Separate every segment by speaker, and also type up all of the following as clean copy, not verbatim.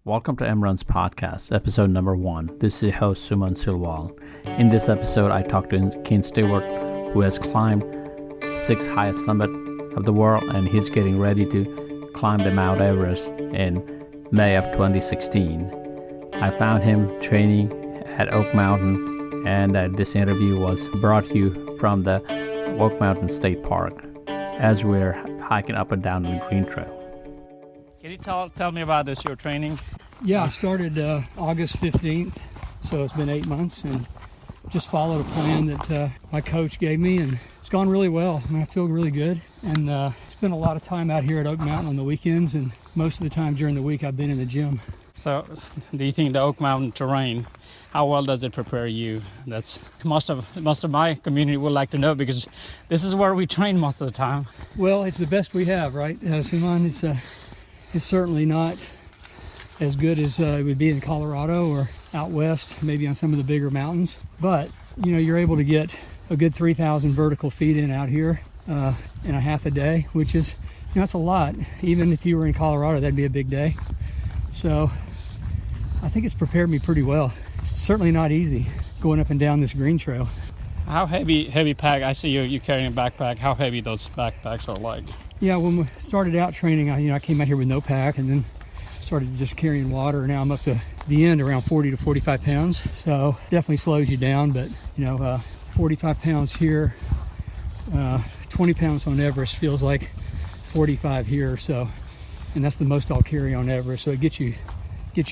Speaker 1: Welcome to MRun's podcast, episode number 1. This is your host, Suman Silwal. In this episode, I talked to Kent Stewart, who has climbed 6th highest summit of the world, and he's getting ready to climb the Mount Everest in May of 2016. I found him training at Oak Mountain, and this interview was brought to you from the Oak Mountain State Park as we're hiking up and down the Green Trail. Can you tell me about this, your training?
Speaker 2: Yeah, I started August 15th, so it's been 8 months, and just followed a plan that my coach gave me, and it's gone really well. I feel really good, and spent a lot of time out here at Oak Mountain on the weekends, and most of the time during the week I've been in the gym.
Speaker 1: So, do you think the Oak Mountain terrain, how well does it prepare you? That's most of my community would like to know, because this is where we train most of the time.
Speaker 2: Well, it's the best we have, right, Suman? It's certainly not as good as it would be in Colorado or out west, maybe on some of the bigger mountains. But, you're able to get a good 3,000 vertical feet in out here in a half a day, which is, that's a lot. Even if you were in Colorado, that'd be a big day. So I think it's prepared me pretty well. It's certainly not easy going up and down this green trail.
Speaker 1: How heavy pack? I see you carrying a backpack. How heavy those backpacks are like?
Speaker 2: Yeah, when we started out training, I came out here with no pack, and then started just carrying water. Now I'm up to the end around 40 to 45 pounds. So definitely slows you down, but 45 pounds here, 20 pounds on Everest feels like 45 here. So, and that's the most I'll carry on Everest. So it gets you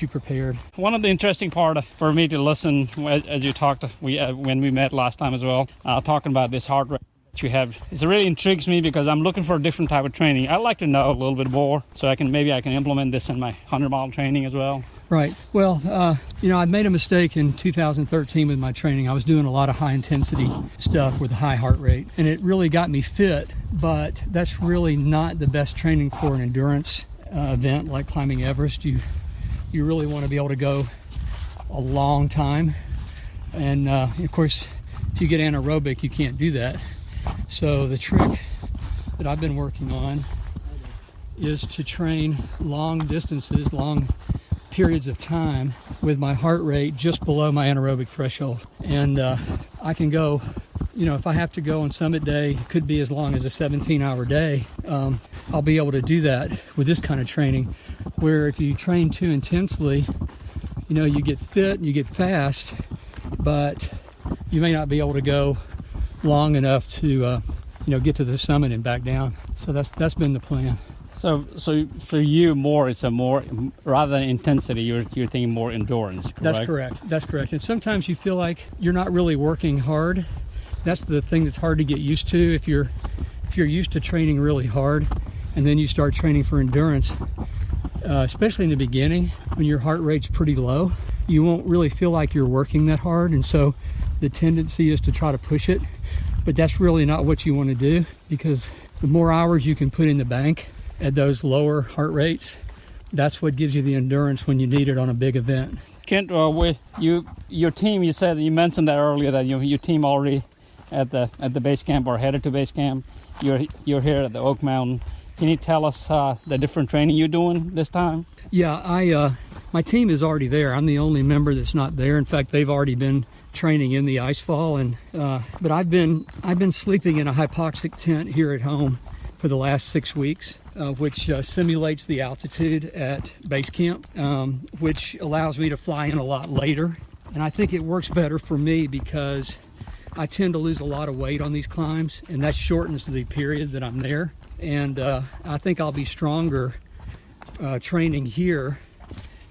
Speaker 2: prepared. One of the interesting part for me to listen as you talked, when we met last time as well, talking about this heart rate that you have, it really intrigues me because I'm looking for a different type of training. I'd like to know a little bit more so I can implement this in my 100-mile training as well. Right. Well, I made a mistake in 2013 with my training. I was doing a lot of high intensity stuff with a high heart rate, and it really got me fit, but that's really not the best training for an endurance event like climbing Everest. You really want to be able to go a long time, and of course if you get anaerobic you can't do that. So the trick that I've been working on is to train long distances, long periods of time with my heart rate just below my anaerobic threshold, and I can go, if I have to go on summit day, it could be as long as a 17-hour day. I'll be able to do that with this kind of training, where if you train too intensely, you get fit and you get fast, but you may not be able to go long enough to get to the summit and back down. So that's been the plan. So for you, it's more rather than intensity, you're thinking more endurance, correct? That's correct. And sometimes you feel like you're not really working hard. That's the thing that's hard to get used to. If you're used to training really hard and then you start training for endurance, especially in the beginning when your heart rate's pretty low, you won't really feel like you're working that hard, and so the tendency is to try to push it, but that's really not what you want to do, because the more hours you can put in the bank at those lower heart rates, that's what gives you the endurance when you need it on a big event. Kent, your team, you mentioned that earlier, that your team already at the base camp or headed to base camp. You're here at the Oak Mountain. Can you tell us the different training you're doing this time? Yeah, my team is already there. I'm the only member that's not there. In fact, they've already been training in the icefall, and but I've been sleeping in a hypoxic tent here at home for the last 6 weeks, which simulates the altitude at base camp, which allows me to fly in a lot later. And I think it works better for me because I tend to lose a lot of weight on these climbs, and that shortens the period that I'm there. And I think I'll be stronger training here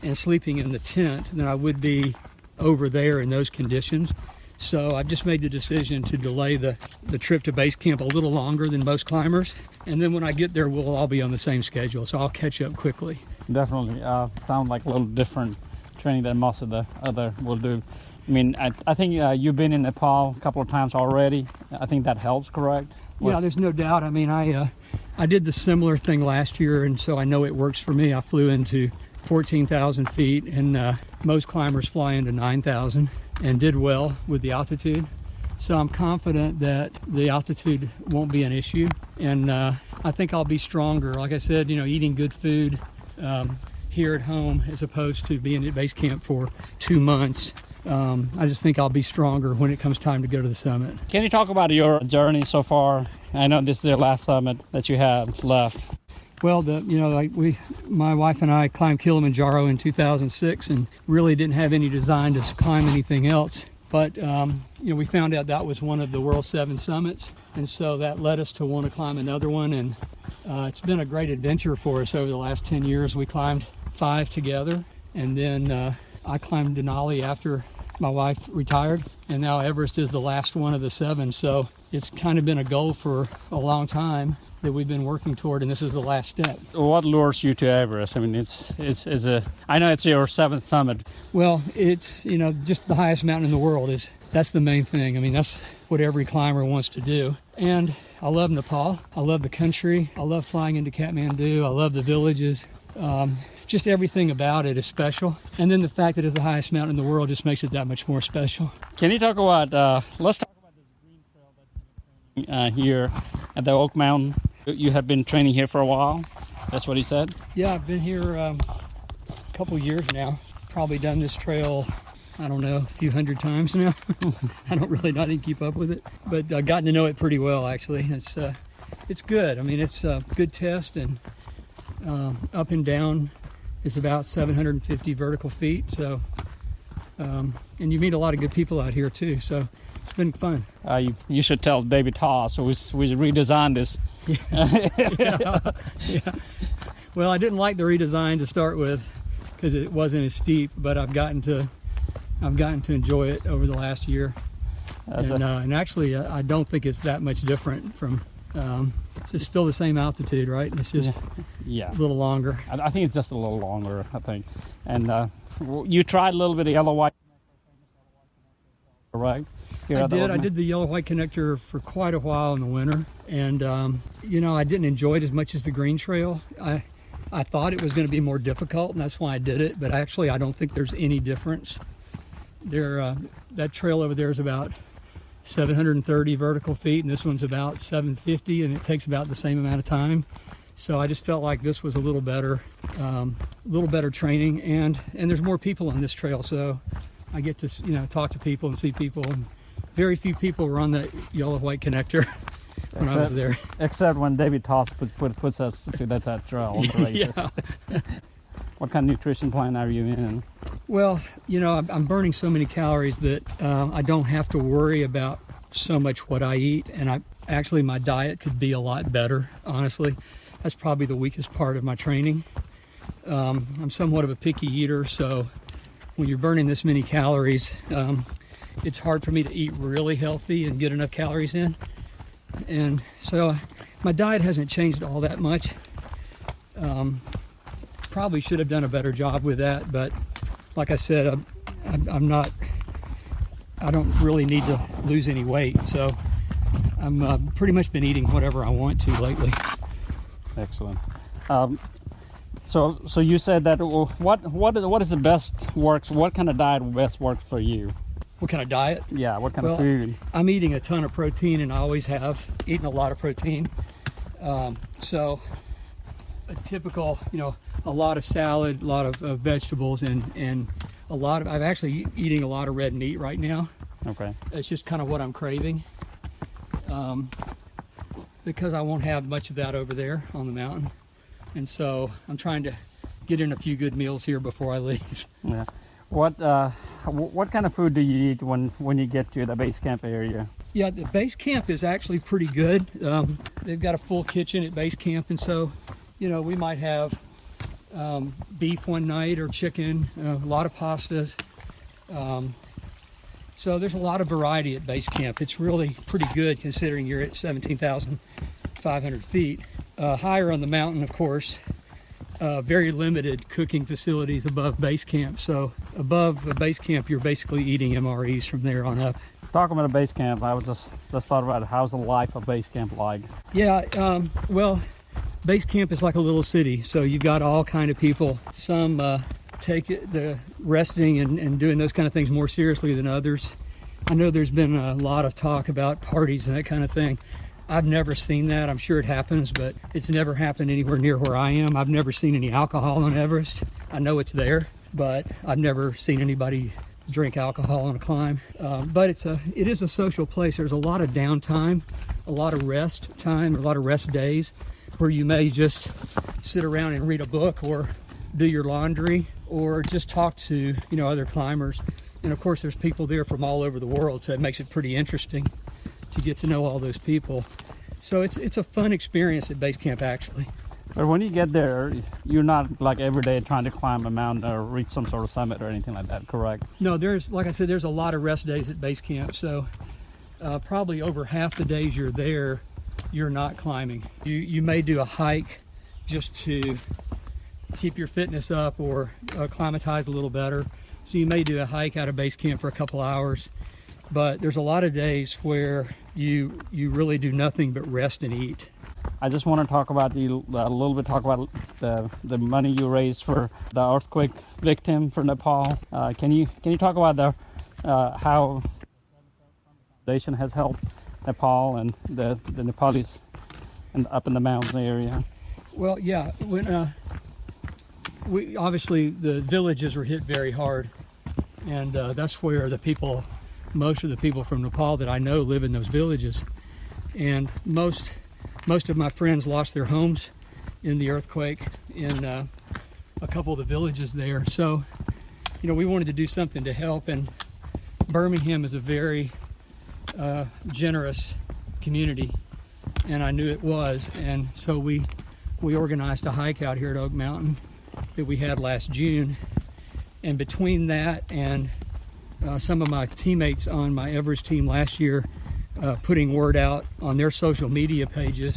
Speaker 2: and sleeping in the tent than I would be over there in those conditions. So I've just made the decision to delay the trip to base camp a little longer than most climbers, and then when I get there we'll all be on the same schedule, so I'll catch up quickly. Definitely sound like a little different training than most of the other will do. I think you've been in Nepal a couple of times already. I think that helps, correct? Yeah, there's no doubt. I did the similar thing last year, and so I know it works for me. I flew into 14,000 feet, and most climbers fly into 9,000 and did well with the altitude. So I'm confident that the altitude won't be an issue, and I think I'll be stronger. Like I said, eating good food, here at home as opposed to being at base camp for 2 months. I just think I'll be stronger when it comes time to go to the summit.
Speaker 3: Can you talk about your journey so far? I know this is the last summit that you have left.
Speaker 2: Well, my wife and I climbed Kilimanjaro in 2006 and really didn't have any design to climb anything else. But, we found out that was one of the World 7 summits. And so that led us to want to climb another one. And it's been a great adventure for us over the last 10 years. We climbed 5 together. And then I climbed Denali after my wife retired. And now Everest is the last one of the 7. So it's kind of been a goal for a long time that we've been working toward, and this is the last step.
Speaker 3: What lures you to Everest? I mean, I know it's your 7th summit.
Speaker 2: Well, it's, just the highest mountain in the world. That's the main thing. I mean, that's what every climber wants to do. And I love Nepal. I love the country. I love flying into Kathmandu. I love the villages. Just everything about it is special. And then the fact that it's the highest mountain in the world just makes it that much more special.
Speaker 3: Can you talk about, let's talk about this green trail that you've been training here at the Oak Mountain. You have been training here for a while. That's what he said?
Speaker 2: Yeah, I've been here a couple years now. Probably done this trail, I don't know, a few hundred times now. I don't really know how to keep up with it, but I've gotten to know it pretty well, actually. It's good. I mean, it's a good test, and up and down is about 750 vertical feet. So, and you meet a lot of good people out here too. So it's been fun.
Speaker 3: You should tell David Haas, we redesigned this.
Speaker 2: Yeah. Well, I didn't like the redesign to start with because it wasn't as steep, but I've gotten to enjoy it over the last year. And actually, I don't think it's that much different from. It's just still the same altitude, right? It's just a little longer.
Speaker 3: I think it's just a little longer, I think. And you tried a little bit of yellow white, right?
Speaker 2: I did the yellow white connector for quite a while in the winter, and I didn't enjoy it as much as the green trail. I thought it was going to be more difficult, and that's why I did it, but actually I don't think there's any difference. That trail over there is about 730 vertical feet, and this one's about 750, and it takes about the same amount of time. So I just felt like this was a little better training, and there's more people on this trail, so I get to talk to people and see people, and very few people were on that yellow white connector when I was there.
Speaker 3: Except when David Toss puts us to that trail.
Speaker 2: Yeah.
Speaker 3: What kind of nutrition plan are you in?
Speaker 2: Well, I'm burning so many calories that I don't have to worry about so much what I eat, and my diet could be a lot better, honestly. That's probably the weakest part of my training. I'm somewhat of a picky eater, so when you're burning this many calories, it's hard for me to eat really healthy and get enough calories in. And so my diet hasn't changed all that much. Probably should have done a better job with that, but like I said, I don't really need to lose any weight, so I'm pretty much been eating whatever I want to lately.
Speaker 3: Excellent. So you said that what is the best works? What kind of diet best works for you?
Speaker 2: What kind of diet?
Speaker 3: Yeah, what kind of food?
Speaker 2: I'm eating a ton of protein, and I always have eaten a lot of protein. So a typical, a lot of salad, a lot of vegetables, and I'm actually eating a lot of red meat right now.
Speaker 3: Okay.
Speaker 2: It's just kind of what I'm craving. Because I won't have much of that over there on the mountain. And so I'm trying to get in a few good meals here before I leave.
Speaker 3: Yeah. What kind of food do you eat when you get to the base camp area?
Speaker 2: Yeah, the base camp is actually pretty good. They've got a full kitchen at base camp, and so, we might have beef one night or chicken, a lot of pastas. So there's a lot of variety at base camp. It's really pretty good considering you're at 17,500 feet. Higher on the mountain, of course, very limited cooking facilities above base camp. So above base camp, you're basically eating MREs from there on up.
Speaker 3: Talking about a base camp, I was just thought about how's the life of base camp like?
Speaker 2: Yeah, well, base camp is like a little city. So you've got all kind of people. Some take the resting and doing those kind of things more seriously than others. I know there's been a lot of talk about parties and that kind of thing. I've never seen that. I'm sure it happens, but it's never happened anywhere near where I am. I've never seen any alcohol on Everest I know it's there, but I've never seen anybody drink alcohol on a climb. But it is a social place. There's a lot of downtime, a lot of rest time, a lot of rest days where you may just sit around and read a book or do your laundry or just talk to, other climbers. And of course there's people there from all over the world, so it makes it pretty interesting to get to know all those people. So it's a fun experience at base camp, actually.
Speaker 3: But when you get there, you're not like every day trying to climb a mountain or reach some sort of summit or anything like that, correct?
Speaker 2: No, like I said, there's a lot of rest days at base camp. So probably over half the days you're there, you're not climbing. You may do a hike just to keep your fitness up or acclimatize a little better. So you may do a hike out of base camp for a couple hours, but there's a lot of days where you really do nothing but rest and eat.
Speaker 3: I just want to talk about the money you raised for the earthquake victim for Nepal. Can you talk about how the foundation has helped Nepal and the Nepalese and up in the mountain area?
Speaker 2: Well, yeah, when we obviously the villages were hit very hard, and that's where most of the people from Nepal that I know live in those villages, and most of my friends lost their homes in the earthquake in a couple of the villages there. So, we wanted to do something to help, and Birmingham is a very generous community, and I knew it was, and so we organized a hike out here at Oak Mountain that we had last June, and between that and some of my teammates on my Everest team last year putting word out on their social media pages,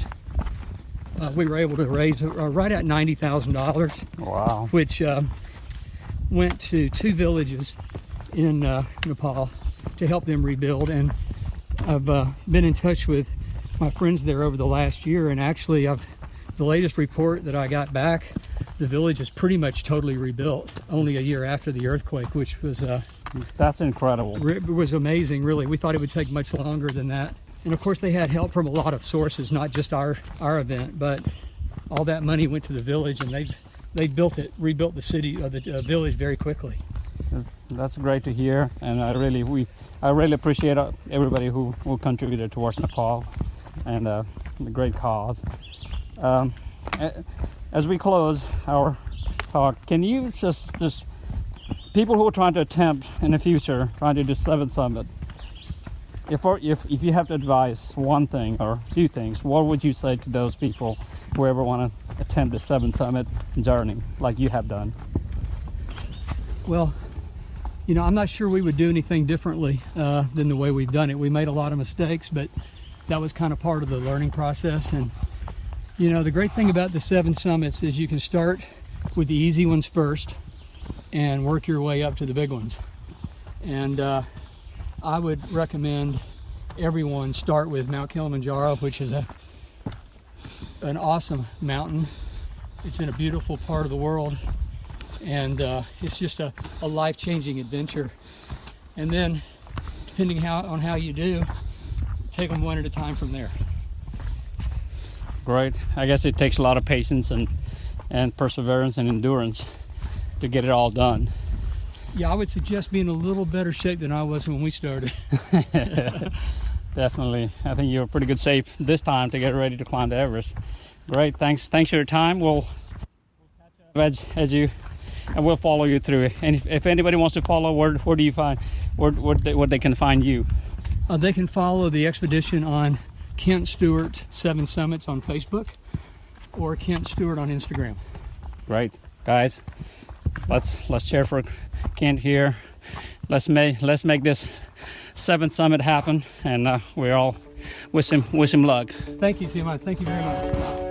Speaker 2: we were able to raise right at $90,000.
Speaker 3: Wow.
Speaker 2: Which went to 2 villages in Nepal to help them rebuild. And I've been in touch with my friends there over the last year, and actually the latest report that I got back, the village is pretty much totally rebuilt only a year after the earthquake, which was
Speaker 3: that's incredible.
Speaker 2: It was amazing, really. We thought it would take much longer than that. And of course they had help from a lot of sources, not just our event, but all that money went to the village, and they rebuilt the city, the village very quickly.
Speaker 3: That's great to hear, and I really appreciate everybody who contributed towards Nepal and the great cause. As we close our talk, can you just people who are trying to attempt in the future, trying to do 7th Summit, if you have to advise one thing or 2 things, what would you say to those people who ever want to attempt the 7th Summit journey like you have done?
Speaker 2: Well, I'm not sure we would do anything differently than the way we've done it. We made a lot of mistakes, but that was kind of part of the learning process. And the great thing about the 7 summits is you can start with the easy ones first and work your way up to the big ones. And I would recommend everyone start with Mount Kilimanjaro, which is an awesome mountain. It's in a beautiful part of the world, and it's just a life-changing adventure. And then, depending on how you do, take them one at a time from there.
Speaker 3: Great. I guess it takes a lot of patience and perseverance and endurance to get it all done.
Speaker 2: Yeah, I would suggest being a little better shape than I was when we started.
Speaker 3: Definitely. I think you're in pretty good shape this time to get ready to climb the Everest. Great. Thanks for your time. We'll catch up as you, and we'll follow you through it. And if anybody wants to follow, where do you find, where they can find you?
Speaker 2: They can follow the expedition on Kent Stewart 7 Summits on Facebook or Kent Stewart on Instagram.
Speaker 3: Great, guys. Let's cheer for Kent here. Let's make this 7th summit happen, and we all wish him luck.
Speaker 2: Thank you, Simon. Thank you very much.